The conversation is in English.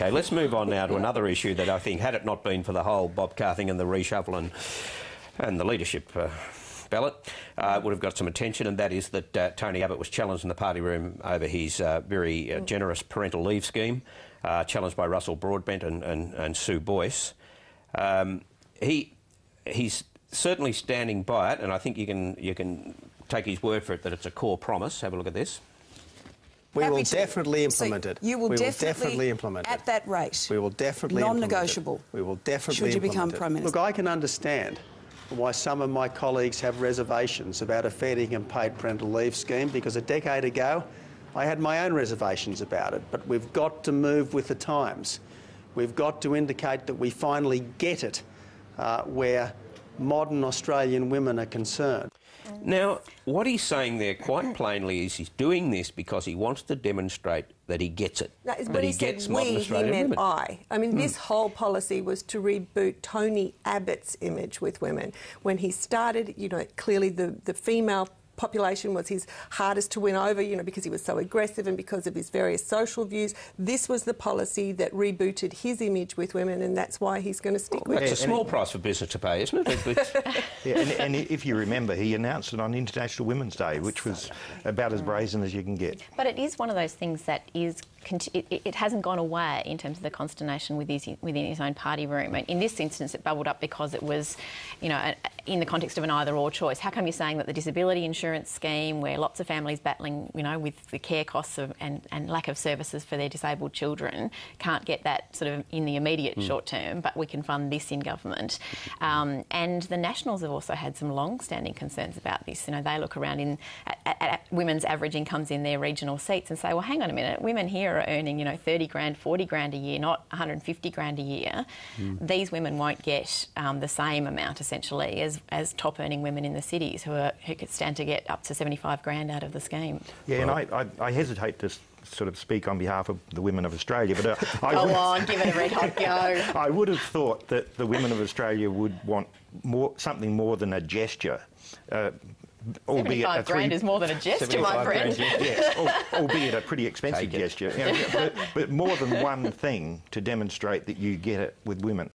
OK, let's move on now to another issue that I think, had it not been for the whole Bob Carr thing and the reshuffle and the leadership ballot, would have got some attention, and that is that Tony Abbott was challenged in the party room over his very generous parental leave scheme, challenged by Russell Broadbent and Sue Boyce. He's certainly standing by it, and I think you can take his word for it that it's a core promise. Have a look at this. We will definitely implement it. You will definitely implement it. At that rate. We will definitely non-negotiable. We will definitely should you become implement it. Prime Minister. Look, I can understand why some of my colleagues have reservations about a fair and paid parental leave scheme, because a decade ago I had my own reservations about it. But we've got to move with the times. We've got to indicate that we finally get it where modern Australian women are concerned. Now, what he's saying there quite plainly is he's doing this because he wants to demonstrate that he gets it, that he gets modern Australian women. I mean, this whole policy was to reboot Tony Abbott's image with women. When he started, you know, clearly the female population was his hardest to win over, you know, because he was so aggressive and because of his various social views. This was the policy that rebooted his image with women, and that's why he's going to stick with it. That's a small price for business to pay, isn't it? and if you remember, he announced it on International Women's Day, which was about as brazen as you can get. But it is one of those things that is it hasn't gone away in terms of the consternation within his own party room. And in this instance, it bubbled up because it was, you know, in the context of an either-or choice. How come you're saying that the disability insurance scheme, where lots of families battling, you know, with the care costs and lack of services for their disabled children, can't get that sort of in the immediate short term, but we can fund this in government? And the Nationals have also had some long-standing concerns about this. You know, they look around at women's average incomes in their regional seats and say, well, hang on a minute, women here are earning, you know, 30 grand, 40 grand a year, not 150 grand a year. These women won't get the same amount, essentially, as top-earning women in the cities who could stand to get up to 75 grand out of the scheme. Yeah, and I hesitate to sort of speak on behalf of the women of Australia, but Go on, give it a red hot go. I would have thought that the women of Australia would want something more than a gesture. 75 grand is more than a gesture, my friend. Yes, albeit a pretty expensive gesture. You know, but more than one thing to demonstrate that you get it with women.